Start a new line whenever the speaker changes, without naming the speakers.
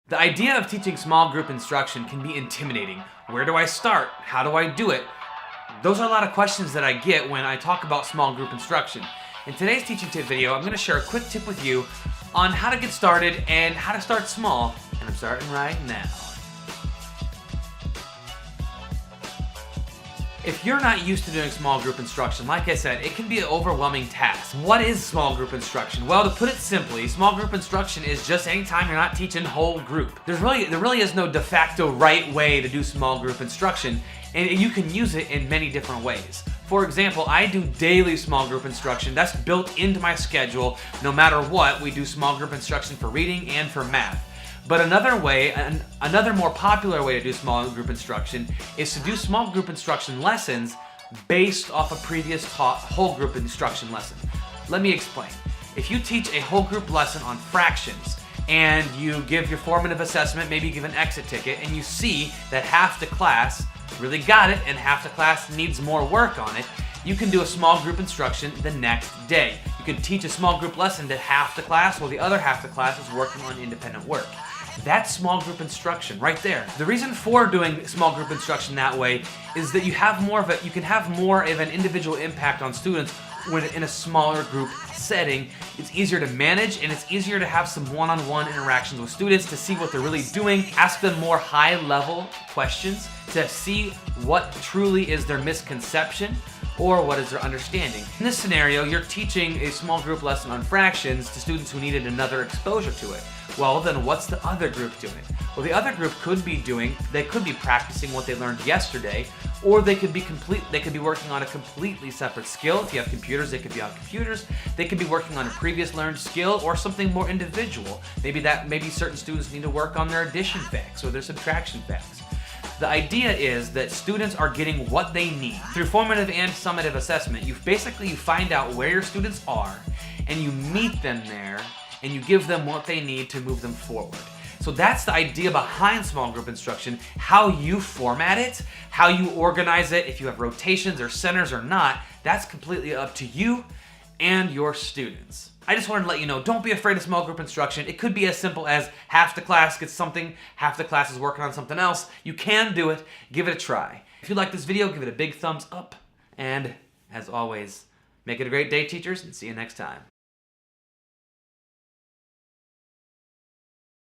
The idea of teaching small group instruction can be intimidating. Where do I start? How do I do it? Those are a lot of questions that I get when I talk about small group instruction. In today's teaching tip video, I'm going to share a quick tip with you on how to get started and how to start small. And I'm starting right now. If you're not used to doing small group instruction, like I said, it can be an overwhelming task. What is small group instruction? Well, to put it simply, small group instruction is just any time you're not teaching whole group. There really is no de facto right way to do small group instruction, and you can use it in many different ways. For example, I do daily small group instruction. That's built into my schedule. No matter what, we do small group instruction for reading and for math. But another more popular way to do small group instruction is to do small group instruction lessons based off a previous taught whole group instruction lesson. Let me explain. If you teach a whole group lesson on fractions and you give your formative assessment, maybe you give an exit ticket, and you see that half the class really got it and half the class needs more work on it, you can do a small group instruction the next day. You can teach a small group lesson to half the class while the other half the class is working on independent work. That's small group instruction right there. The reason for doing small group instruction that way is that you can have more of an individual impact on students when in a smaller group setting. It's easier to manage and it's easier to have some one-on-one interactions with students to see what they're really doing, ask them more high-level questions to see what truly is their misconception or what is their understanding. In this scenario, you're teaching a small group lesson on fractions to students who needed another exposure to it. Well, then what's the other group doing? Well, the other group could be practicing what they learned yesterday, or they could be working on a completely separate skill. If you have computers, they could be on computers. They could be working on a previous learned skill or something more individual. Maybe certain students need to work on their addition facts or their subtraction facts. The idea is that students are getting what they need. Through formative and summative assessment, you find out where your students are and you meet them there and you give them what they need to move them forward. So that's the idea behind small group instruction. How you format it, how you organize it, if you have rotations or centers or not, that's completely up to you and your students. I just wanted to let you know, don't be afraid of small group instruction. It could be as simple as half the class gets something, half the class is working on something else. You can do it. Give it a try. If you like this video, give it a big thumbs up. And as always, make it a great day, teachers, and see you next time.